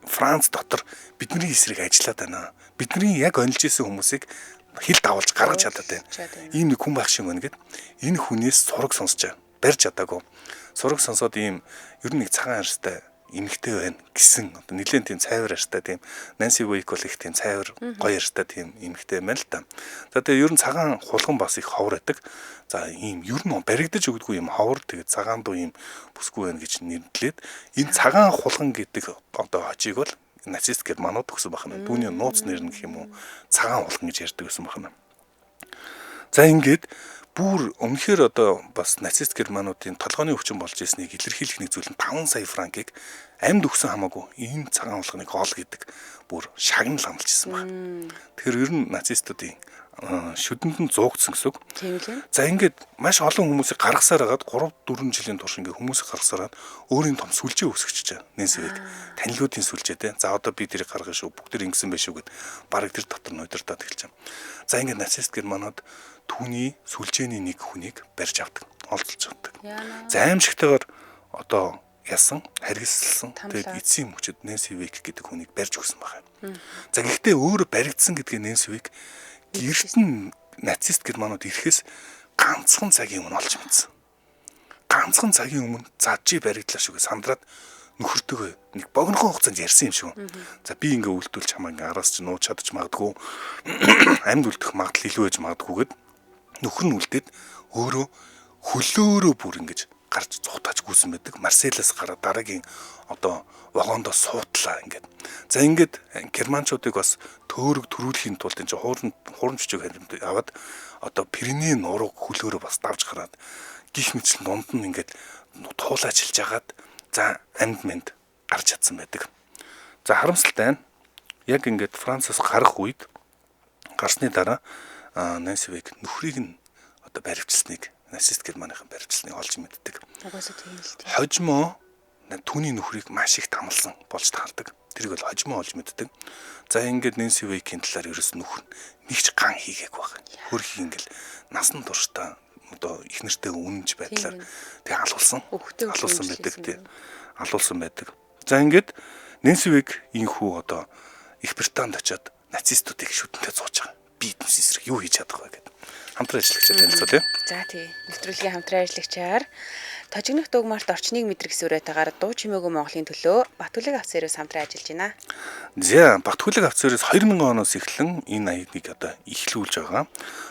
Франц дотор бидний эсрэг ажиллаад байна. Бидний яг онилж исэн хүмүүсийг хил давуулж гаргаж чадаад байна. Ийм нэг хүн байх шиг байна гэд энэ хүнээс сураг сонсож барьж чадаагүй. Сураг сонсоод ийм ер нь нэг цагаан арьстай эмэгтэй байна гэсэн одоо нэлээд тийм цайвар арьстай тийм Нэнси Вейк бол их тийм цайвар гоё арьстай тийм эмэгтэй байна л да. За тэгээ ер нь цагаан хулган бас их ховор байдаг. За ийм ер нь баригдаж өгдөггүй юм ховор тэгээд цагаан дуу ийм бүсгүй байна гэж нэрлээд энэ цагаан хулган гэдэг одоо хожийг бол нацист Германууд өгсөн байна. Түүний нууц нэр нь гэх юм уу цагаан хулган гэж ярьдаг байсан байна. За ингээд бүр өмнөхөр одоо бас нацист Германуудын толгойн өвчин болж ирснийг илэрхийлэх нэг зүйл нь 5 сая франкийг амьд өгсөн хамаагүй ийм цагаан хулганыг гол гэдэг бүр шагнал амлажсэн байна. Тэгэхээр ер нь нацистуудын шүдэнд нь зуугдсан гэсэн үг. Тийм л юм. За ингээд маш олон хүмүүсийг гаргасаар хагаад 3-4 жилийн турш ингээд хүмүүсийг гаргасаар өөрийн том сүлжээ өсгөж чаа. Нэнси Вейк танилуудын сүлжээ те. За одоо би тэрийг гаргах шүү. Бүгд тэр ингэсэн байх шүү гэд бараг тэр дотор нь удирдаад эхэлж байгаа. За ингээд нацист Германууд түүний сүлжээний нэг хүнийг барьж авдаг, олдолж авдаг. За аимшигтайгаар одоо ясан, харгислсан. Тэгээд эцсийн мөчөд Нэнси Вейк гэдэг хүнийг барьж өгсөн байна. За гэхдээ өөрөө баригдсан гэдгээ Нэнси Вейк гэрт нь нацист Германууд ирэхээс ганцхан цагийн өмнө олж мэдсэн. Ганцхан цагийн өмнө за чи баригдлаа шүү гэж сандраад нөхөртөөгөө нэг богинохон хугацаанд ярьсан юм шиг. За би ингээ үлдүүлж чамаа ингээ араас чи нууж чадчих магадгүй. Амьд үлдэх магадлал илүү байж магадгүй гэд нөхөр нь үлдээд өөрөө хөлөөрөө бүр ингэж гарч цухтаж гүйсэн байдаг. Марселаас гараад дараагийн одоо вагондоо суудлаа ингээд. За ингээд германчуудыг бас төөрөг төрүүлэхийн тулд энэ хуурамч бичиг баримт аваад одоо Пиреней нурууг хөлөөрөө бас давж гараад гих мэтлэн дунд нь ингээд туулаач хэлж агаад за амьд мэнд гарч чадсан байдаг. За харамсалтай нь яг ингээд Францаас гарах үед гарсны дараа Нэнси Вейк нөхрийг нь одоо баривчилсныг нацист Германыхан баривчилсныг олж мэддэг. Угаасаа тийм л тийм. Хожимо түүний нөхрийг маш их тамалсан болж таардаг. Тэрийг бол хожимо олж мэддэг. За ингээд Нэнси Вейкийн талаар ерөөс нөхөр нэг ч ган хийгээг баг. Хөрхий ингээл насан туршдаа одоо их нэртэй үнэнж байдлаар тэг алуулсан байдаг тий. Алуулсан байдаг. За ингээд Нэнси Вейк инхүү одоо Их Британд очиод нацистуудыг шүтэнтэй зууж байгаа. Би эднээс эсрэг юу хийж чадах вэ гэдэг. Хамтран ажиллагчтай танилцаа тий. За тий. Нэвтрүүлгийн хамтран ажиллагчаар тожигнох дугмаарт орчныг мэдрэх сүрэтээр дуу чимээгүй Монголын төлөө Батүлэг авцээрээс хамтран ажиллаж байна. За Батүлэг авцээрээс 2000 оноос эхлэн энэ аягыг одоо эхлүүлж байгаа.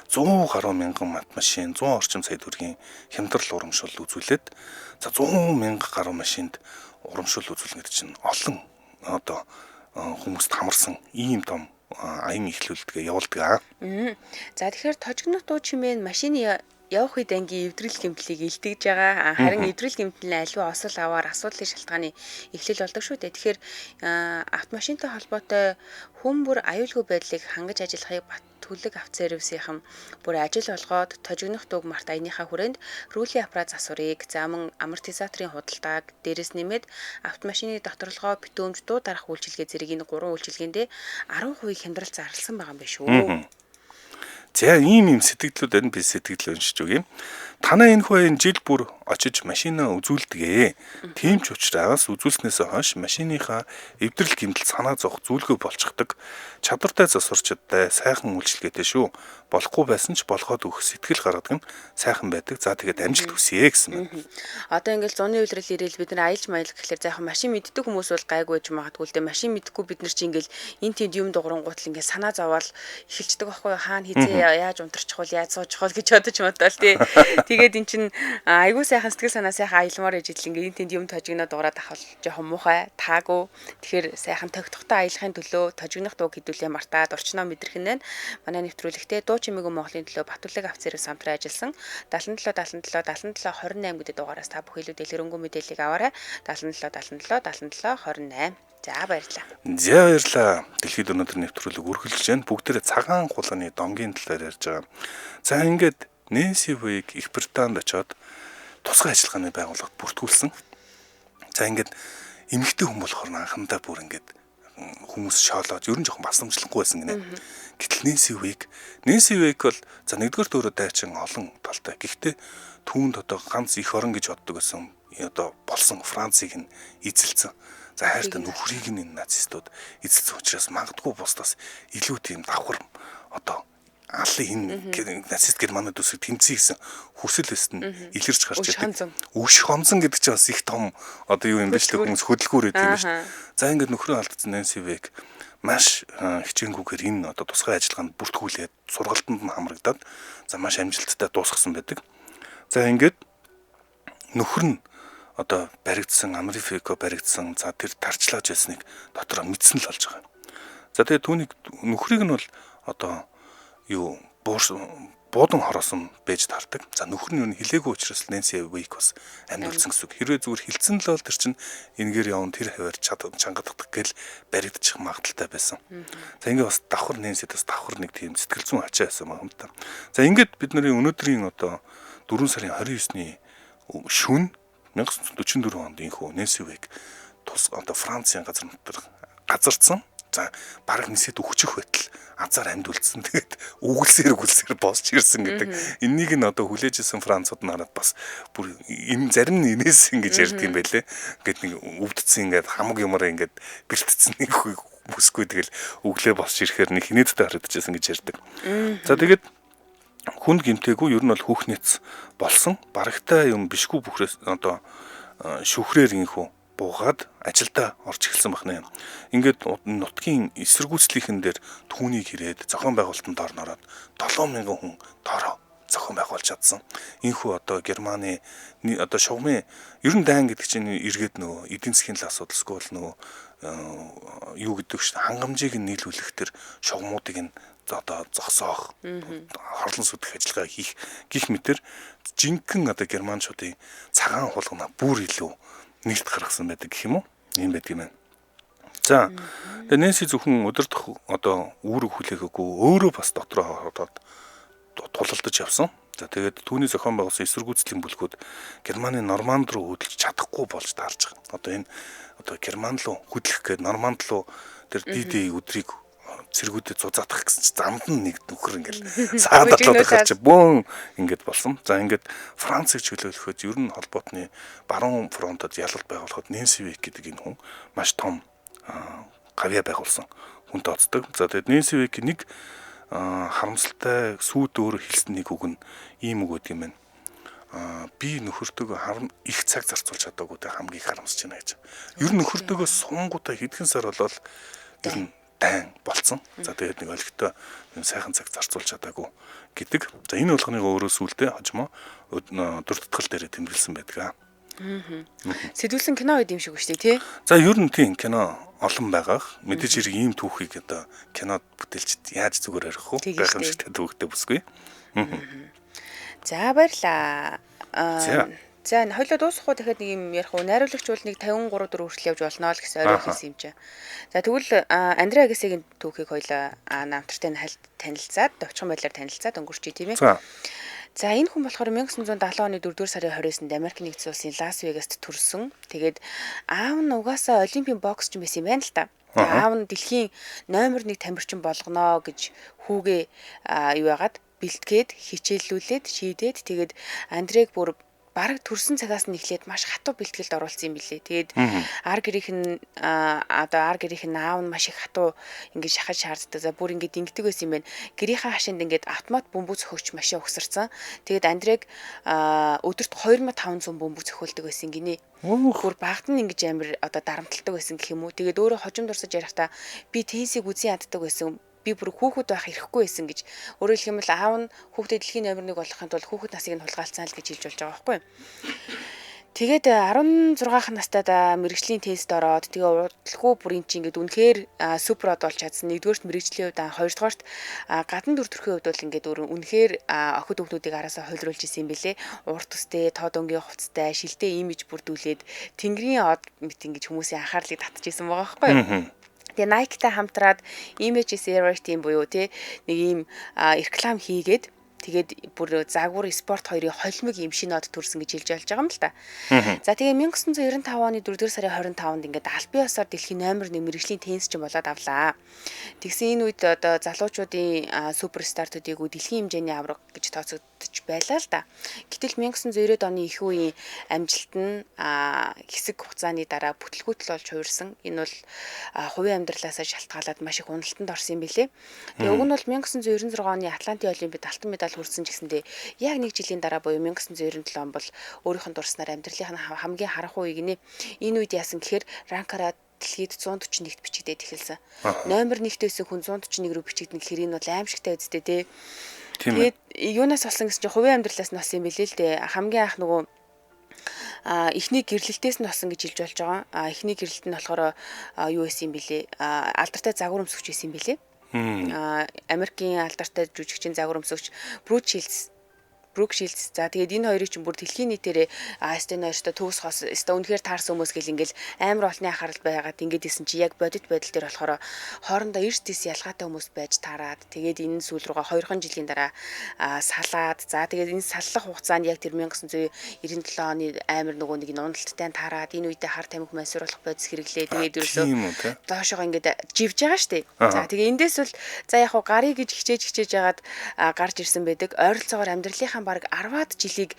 100 гаруй мянган мат машин, 100 орчим сая төгрөгийн хямдрал урамшуул үзүүлээд за 100 мянга гаруй машинд урамшуул үзүүлнэ гэдэг чинь олон одоо хүмүүст хамарсан ийм том аян эхлүүлдэг явуулдаг. За тэгэхээр тожигнох дуу чимээ нь машины явах үед ангийн эвдрэл гэмтлийг илтгэж байгаа. Харин эвдрэл гэмтэл нь аливаа осол аваар асуудлын шалтгааны эхлэл болдог шүү дээ. Тэгэхээр автомашинтай холбоотой хүн бүр аюулгүй байдлыг хангаж ажиллахыг Батүлэг авцээрвсийнхэн бүр ажил болгоод тожигнох дугмаарт аяныхаа хүрээнд рүүлийн аппарат засварыг, за мөн амортизаторын худалдааг дээрээс нэмээд автомашины доторлогоо, битүүмж, дуу дарах үйлчилгээ зэрэг энэ 3 үйлчилгээндээ 10% хямдрал зарласан байгаа юм байна шүү. За ийм сэтгэлдлүүд энэ би сэтгэл уншиж өгье. Танай энэ хүн жил бүр очиж машинаа үзүүлдэгэ. Тийм ч учраас үзүүлснээс хойш машиныхаа эвдрэл гэмтэл санаа зовх зүйлгүй болчихдог. Чадвартай засварчдтай сайхан үйлчлэгээтэй шүү. Болохгүй байсан ч болоход өгөх сэтгэл гаргадаг нь сайхан байдаг. За тэгээд амжилт хүсье гэсэн байна. Одоо ингээл зуны үйлрэл ирээл бид нар аялж маялах гэхэлэр за яг машин мэддэг хүмүүс бол гайгүй гэж магадгүй л дээ. Машин мэдхгүй бид нар чи ингээл энэ тэнд юм дуурангуутал ингээл санаа зовоол эхэлждэг байхгүй хаана хизээ яаж унтарчих вэ яаж суучих вэ гэж бодож модол тий. Тэгээд эн чин айгүй сайхан сэтгэл санаа сайхан аялмаар ижил ингээд тэнд юм тожигноо дуурайд авах жоохон муухай таагүй. Тэгэхээр сайхан тогтохтой аялахын төлөө тожигнох дуу хэдүүлээ мартаад орчноо мэдрэх нь байна. Манай нэвтрүүлэгтээ дуу чимээгүй Монголын төлөө Батүлэг авц зэрэг самтраа ажилласан 77 77 77 28 гэдэг дугаараас та бүхэлдээ илэрэнгүй мэдээллийг аваарай. 77 77 77 28. За баярлалаа. За баярлалаа. Дэлхийд өнөөдөр нэвтрүүлэг үргэлжлэж байна. Бүгдээрээ цагаан хулганы донгийн талаар ярьж байгаа. За ингээд Нэнси Вэйг Их Британд очоод тусгай ажиллагааны байгууллагад бүртгүүлсэн. За ингээд эмэгтэй хүн болохоор анхандаа бүр ингээд хүмүүс шоолоод ер нь жоохон басамжлахгүй байсан гинэ. Гэтэл Нэнси Вэйг бол за нэгдүгээр дөрөв дайчин олон талтай. Гэхдээ түүнд одоо ганц их орон гэж боддог байсан. Одоо болсон Францыг нь эзэлсэн. За хайртай нөхрийг нь энэ нацистууд эзэлсэн учраас магадгүй бусдаас илүү тийм давхар одоо алын энэ нацист Германид үсэг тэмцэе гэсэн хүсэл өст нь илэрч гарч ирдэг. Үш хонзон гэдэг чинь бас их том одоо юу юм бэ ч хүмүүс хөдөлгүүр гэдэг юм ба шүү. За ингээд нөхрөө алдсан Нэнси Вэйг маш хичээнгүйгээр энэ одоо тусгай ажиллагаанд бүртгүүлээд сургалтанд нь хамрагдаад за маш амжилттай дуусгасан байдаг. За ингээд нөхөр нь одоо баригдсан Америкко баригдсан за тэр тарчлааж ясныг дотроо мэдсэн л болж байгаа. За тэгээ түүнийг нөхрийг нь бол одоо юу буудан хороосон байж тардаг. За нөхөр нь юу хилээгүй учраас Нэнси Вэйг бас амьдулсан гэсэн үг. Хэрвээ зүгээр хилцэн л бол тэр чинь энэгээр явна тэр хавар чангаддаг гэл баригдчих магадaltaй байсан. За ингээд бас давхар Нэнсид бас давхар нэг тийм сэтгэл зүйн ачаа байсан юм та. За ингээд бид нарын өнөөдрийн одоо 4 сарын 29-ний шөнө 1944 онд инхүү Нэнси Вэйг тус одоо Францын газар нутгаар газардсан. За бараг нисэд өгчих байтал анзаар амьд үлдсэн. Тэгээд үгэлсээр босч ирсэн гэдэг. Энийг нь одоо хүлээжсэн Францууд нараад бас бүр энэ зарим нь инээс ингэж ярьд юм байлээ. Ингээд нэг өвдцсэн ингээд хамаг юмараа ингээд бэлтцсэн нэг бүсгүй тэгэл өглөө босч ирэхээр нэг хинээдтэй харагдчихсан гэж ярьдаг. За тэгээд хүнд гимтээгүй ер нь бол хүүхнээц болсон. Барагтай юм бишгүй бүхрээс одоо шүхрээр инхүү буугаад ажилдаа орж эхэлсэн байна. Ингээд нутгийн эсэргүүцлийнхэн дээр түүнийг ирээд зохион байгуулалтанд орнороод 7000 хүн доороо зохион байгуулж чадсан. Инхүү одоо Германы одоо шугамын ер нь дайн гэдэг чинь эргээд нөгөө эдийн засгийн л асуудалсгүй бол нөгөө юу гэдэг чинь хангамжийг нь нийлүүлэх төр шугамуудыг нь одоо зогсоох хорлон сүдэх ажиллагаа хийх гих мэтэр жинхэнэ одоо германчуудын цагаан хулгана бүр илүү нэгт гаргасан байдаг гэх юм уу? Ийм байдаг юм байна. За тэгээ Нэнси зөвхөн өдөртөх одоо үүрэг хүлээгээгүй өөрөө бас дотроо хотоод тулалдаж явсан. За тэгээд түүний зохион байгуулсан эсэргүүцлийн бүлгүүд Германы Норманд руу хөдөлж чадахгүй болж таарж байгаа. Одоо энэ одоо Герман руу хөдлөх гээд Норманд руу тэр D-Day өдрийг цэргүүдэд зузаадах гэсэн чинь замд нь нэг нөхөр ингээл саад отлоод гарч бөөн ингээд болсон. За ингээд Францыг чөлөөлөхөд ер нь холбоотны баруун фронтод ялалт байгуулахад Нэнси Вэйг гэдэг энэ хүн маш том гавьяа байгуулсан хүн тооцдог. За тэгээд Нэнси Вэйг нэг харамсалтай сүйд өөр хэлсэн нэг үг нь ийм үг гэдэг юм байна. Би нөхөртөөгөө их цаг зарцуулж чадаагүй тэ хамгийн их харамсаж байна гэж. Ер нь нөхөртөөгөө сунгуудаа хэдхэн сар болол ер нь дан болцсон. За тэгээд нэг олигтой сайхан цаг зарцуулж чадаагүй гэдэг. За энэ болгоныг өөрөө сүултээ хожимо дурдтгал дээр тэмдэглэсэн байдаг. Сэдвүүлсэн кино гэдэг юм шиг шүү дээ, тий? За ер нь тийм кино олон байгаах. Мэдээж хэрэг ийм түүхийг одоо кинод бүтээлчд яаж зүгээр арих вэ? Гайхамшигтай түүхтэй бүсгүй. За баярлаа. За хоёлоо дуусахгүй дахиад нэг юм ярих уу? Найруулагч бол нэг 53 4 хүртэл явж болно л гэсэн орой хийсэн юм чинь. За тэгвэл Андре Агасигийн түүхийг хоёлоо намтартай танилцаад, товчхон байдлаар танилцаад өнгөрчий тийм ээ. За энэ хүн болохоор 1970 оны 4-р сарын 29-нд Америк нэгдсэн улсын Лас Вегаст төрсөн. Тэгээд аав нь угаасаа олимпийн боксч юм байсан юм байна л та. Аав нь дэлхийн номер 1 тамирчин болгоно гэж хүүгээ юу яагаад бэлтгээд хичээллүүлээд шийдээд тэгээд Андрэг бүр бараг төрсэн цагаас нь эхлээд маш хатуу бэлтгэлд оруулсан юм билээ. Тэгээд ар гэрийнх нь аав нь маш их хатуу ингэж шахаж шаарддаг. За бүр ингэж ингэдэг байсан юм байна. Гэрийнхээ хашаанд ингэж автомат бөмбөг цохогч машин угсарсан. Тэгээд Андрэг өдөрт 2500 бөмбөг цохиулдаг байсан гинэ. Бүр багт нь ингэж амар одоо дарамталдаг байсан гэх юм уу. Тэгээд өөрөө хожимд урсаж ярихдаа би тенсийг үзэн яддаг байсан. би бүр хүүхэд байх эрхгүй байсан гэж өөрөөр хэлбэл аав нь хүүхдэд дэлхийн номер 1 болохын тулд хүүхэд насыг нь хулгайлцсан л гэж хэлж болж байгаа байхгүй. Тэгээд 16 настайд мэрэгжлийн тест ороод тэгээ урдлахгүй бүрийн чинь ингээд үнэхээр суперод болж чадсан. Нэгдүгээрт мэрэгжлийн хувьд хоёрдугаарт гадна дүр төрхийн хувьд бол ингээд үнэхээр охид хүүхдүүдийг араасаа хойлруулж исэн юм бэлээ. Урт төстэй, тод өнгийн хувцастай, шилтэй имиж бүрдүүлээд тэнгэрийн од мэт ингэж хүмүүсийн анхаарлыг татчихсан байгаа байхгүй. Тэгээ Nike-тай хамтраад Images Everything буюу нэг ийм реклам хийгээд тэгээд бүр загвар спорт хоёрын холимог юм шинэ од төрсөн гэж хэлж болж байгаа юм л та. За тэгээ 1995 оны 4-р сарын 25-нд ингээд албан ёсоор дэлхийн номер 1 мэрэгжлийн теннисчин болоод авлаа. Тэгсэн энэ үед одоо залуучуудын суперстартуудыг дэлхийн хэмжээний авраг гэж тооцогдож байлаа л да. Гэтэл 1990-ад оны их үеийн амжилт нь хэсэг хугацааны дараа бүтлгүүтэл болж хуурсан. Энэ бол хувийн амьдралаасаа шалтгаалаад маш их уналтанд орсон юм билээ. Тэгээ уг нь бол 1996 оны Атлантын олимпиад алтан медаль хүрсэн ч гэсэндээ яг нэг жилийн дараа буюу 1997 он бол өөрийнх нь дурснаар амьдралын хамгийн харанхуй үеийг энэ үед яасан гэхээр ранкараа дэлхийд 141-т бичигдээд эхэлсэн. Номер 1-т байсан хүн 141 рүү бичигдэн гэхээр энэ бол аимшигтай үстэй те. Тэгээд юунаас болсон гэсэн чинь хувийн амьдралаас нь болсон юм билээ л дээ. Хамгийн анх нөгөө эхний гэрлэлтээс нь болсон гэж хэлж болж байгаа. Эхний гэрлэлт нь болохоор юу байсан юм бэлээ? Алдартай загвар өмсөгч байсан юм бэлээ. Америкийн алдартай жүжигчин загвар өмсөгч Brooke Shields. За тэгээд энэ хоёрыг чинь бүр дэлхийн нийтээрээ Стен хоёртой төгс хос үнэхээр таарсан хүмүүс гэл ингээл амар олны анхаарал байгаад ингээд исэн чи яг бодит байдал дээр болохоор хоорондоо эрс дэс ялгаатай хүмүүс байж таарад. Тэгээд энэ сүүл рүүгээ 2 жилийн дараа салаад. За тэгээд энэ саллах хугацаанд яг тэр 1997 оны амар нөгөө нэг уналттай таарад. Энэ үедээ хар тамхи масруулах бодис хэрэглээ. Тэгээд ерөөсөө доошоо ингээд живж байгаа штэ. За тэгээд эндээс бол за яг гарыг гэж хичээж яагаад гарч ирсэн байдаг. Ойролцоогоор амьдралынхаа баг 10-аад жилийг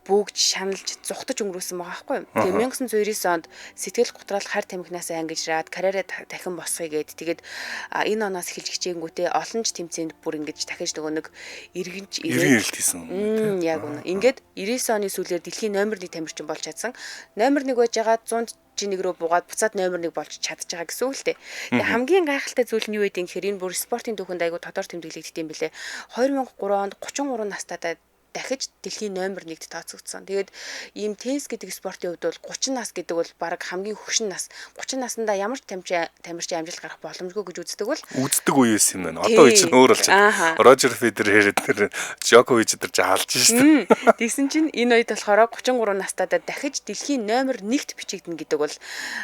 бүгж шаналж зүхтаж өнгөрөөсөн байгаа байхгүй. Тэгээ 1999 онд сэтгэл готрол хар тамхинаас ангижраад карьераа дахин босгоё гэд. Тэгээд энэ оноос эхэлж хичээнгүүтээ олон ч тэмцээнд бүр ингэж дахиж нөгөө нэг эргэнж ирээд хийсэн. Яг үнэ. Ингээд 99 оны сүүлээр дэлхийн номер 1 тамирчин болж чадсан. Номер 1 байж байгаа 100 нэг рүү буугаад буцаад номер 1 болж чадж байгаа гэсэн үг л дээ. Тэгээ хамгийн гайхалтай зүйл нь юу вэ гэхээр энэ бүр спортын түүхэнд айгу тодор тэмдэглэгддэг юм бэлээ. 2003 онд 33 настайдаа дахиж дэлхийн номер 1-д тооцогдсон. Тэгээд ийм теннис гэдэг спортын хувьд бол 30 нас гэдэг бол баг хамгийн хөгшин нас. 30 наснда ямар ч тамирчин амжилт гарах боломжгүй гэж үздэг үе байсан юм байна. Одоо үе чинь өөр болж байна. Рожер Федерер тэр Джокович тэр ч алж шүү дээ. Тэгсэн чинь энэ үед болохоор 33 настайдаа дахиж дэлхийн номер 1-д бичигдэнэ гэдэг бол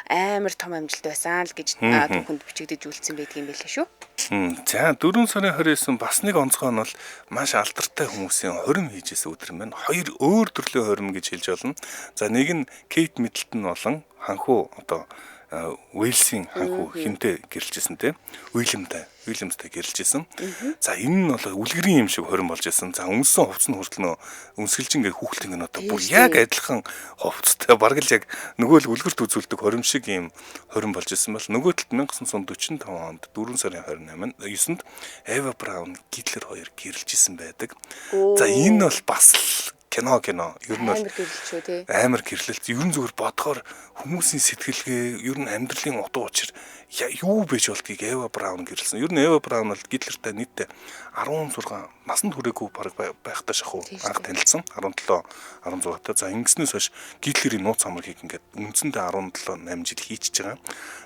амар том амжилт байсан л гэж түүхэнд бичигдэж үлдсэн байдаг юм байлээ шүү. За 4 сарын 29 бас нэг онцгой нь бол маш алдартай хүмүүсийн хорим хийжсэн өдөр юм байна. Хоёр өөр төрлийн хорим гэж хэлж болно. За нэг нь Кейт Миддлтон болон ханхуу одоо Уэльсийн ханхуу хинтээ гэрэлжсэн те. Уильямстай гэрэлжсэн. За энэ нь бол үлгэрийн юм шиг хорим болж байсан. За өмсөн хувцс нь хүртэл нөө өмсгөлж ингээд хүүхэлтэн нь одоо бүр яг адилхан хувцастай бараг л яг нөгөө л үлгэрт үзүүлдэг хорим шиг юм хорим болж байсан бол нөгөө талд 1945 онд 4 сарын 28-нд Эва Браун Гитлер хоёр гэрэлжсэн байдаг. За энэ бол бас л кино ер нь бол амар гэрлэлт ер нь зүгээр бодохоор хүмүүсийн сэтгэлгээ ер нь амьдралын утга учир юу байж болдгийг Эва Браун гэрлсэн. Ер нь Эва Браун бол Гитлертэй нийтдээ 16 насанд хүрээгүй байхдаа шахуу анх танилцсан 17 16 та. За ингэснээс хойш Гитлерийн нууц хамрыг ингээд үндсэндээ 17 8 жил хийчихэж байгаа.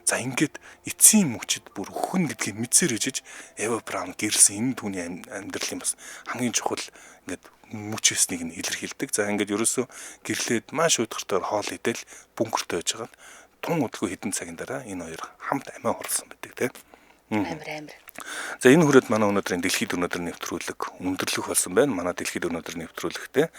За ингээд эцсийн мөчид бүр өхөн гэдгийг мэдсээр ижиж Эва Браун гэрлсэн. Энэ түүний амьдралын бас хамгийн чухал ингээд мөчөөснийг нь илэрхийлдэг. За ингээд ерөөсөө гэрлээд маш өдөртөөр хоол идэл бункертэй байж байгаа. Тун удалгүй хэдэн цагийн дараа энэ хоёр хамт амиа хорлсон байдаг тийм. Амар. За энэ хүрээд манай өнөөдрийн дэлхийд өнөөдөр нэвтрүүлэг өндөрлөх болсон байна. Манай дэлхийд өнөөдөр нэвтрүүлэгтэй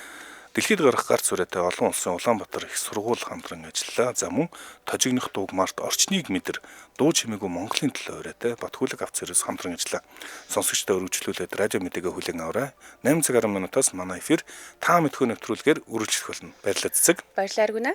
дэлхийд гарах гарц хүрээтэй олон улсын Улаанбаатар их сургууль хамтран ажиллалаа. За мөн тожигнох дуугмаарт орчныг мэдэр дуу чимээгүй Монголын төлөө ураатай Батхүлэг авц зэрэс хамтран ажиллаа. Сонсогчдоо өргөжлүүлээд радио мэдээгээ хүлээн аваарай. 8 цаг 10 минутаас манай эфир та мэдхүү нэвтрүүлгээр үргэлжлэх болно. Баярлалаа цэцэг. Баярлалаа Аргүна.